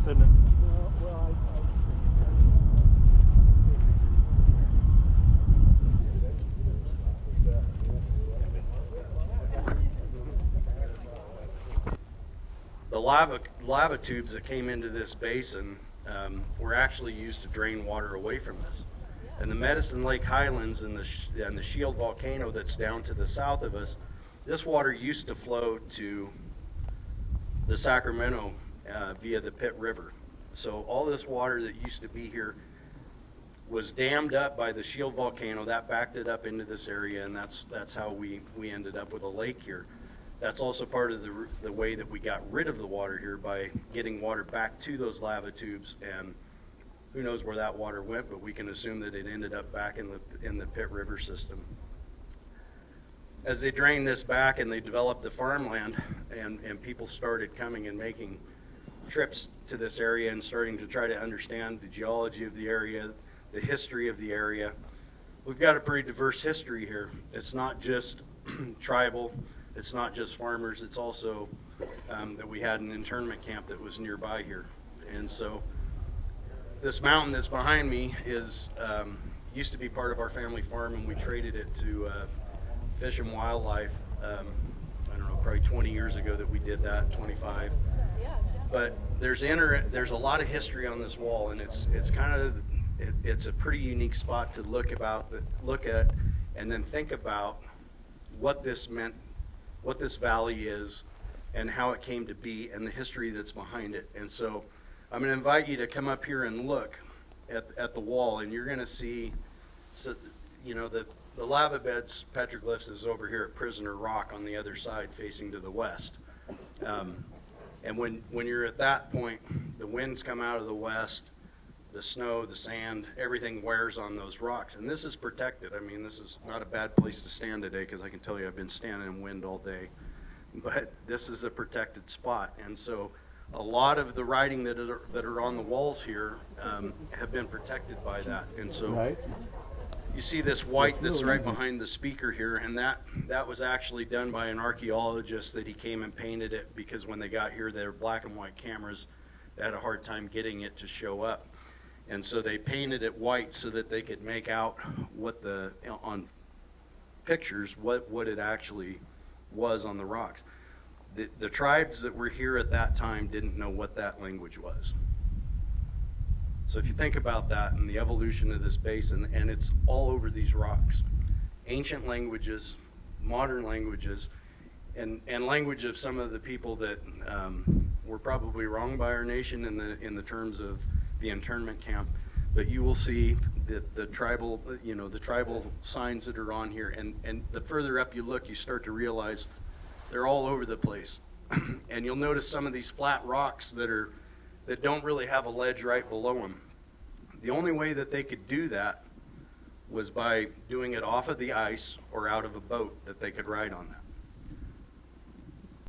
isn't it? The lava tubes that came into this basin were actually used to drain water away from this. And the Medicine Lake Highlands and the Shield volcano that's down to the south of us, this water used to flow to the Sacramento via the Pitt River. So all this water that used to be here was dammed up by the Shield volcano. That backed it up into this area, and that's how we ended up with a lake here. That's also part of the way that we got rid of the water here, by getting water back to those lava tubes. And who knows where that water went, but we can assume that it ended up back in the Pitt River system. As they drained this back and they developed the farmland, and people started coming and making trips to this area and starting to try to understand the geology of the area, the history of the area, we've got a pretty diverse history here. It's not just tribal. It's not just farmers, it's also that we had an internment camp that was nearby here. And so this mountain that's behind me used to be part of our family farm, and we traded it to Fish and Wildlife, I don't know, probably 20 years ago that we did that, 25. But there's a lot of history on this wall, and it's a pretty unique spot to look at and then think about what this meant, what this valley is, and how it came to be, and the history that's behind it. And so I'm going to invite you to come up here and look at the wall, and you're going to see, the lava beds, Petroglyphs, is over here at Prisoner Rock on the other side facing to the west. And when you're at that point, the winds come out of the west, the snow, the sand, everything wears on those rocks. And this is protected. I mean, this is not a bad place to stand today, because I can tell you I've been standing in wind all day. But this is a protected spot. And so a lot of the writing that are on the walls here have been protected by that. And so you see this white that's right behind the speaker here, and that was actually done by an archaeologist that he came and painted it, because when they got here, they were black and white cameras. They had a hard time getting it to show up. And so they painted it white so that they could make out on pictures, what it actually was on the rocks. The tribes that were here at that time didn't know what that language was. So if you think about that and the evolution of this basin, and it's all over these rocks, ancient languages, modern languages, and language of some of the people that were probably wronged by our nation in the terms of the internment camp. But you will see that the tribal signs that are on here, and the further up you look, you start to realize they're all over the place. And you'll notice some of these flat rocks that don't really have a ledge right below them. The only way that they could do that was by doing it off of the ice or out of a boat that they could ride on that.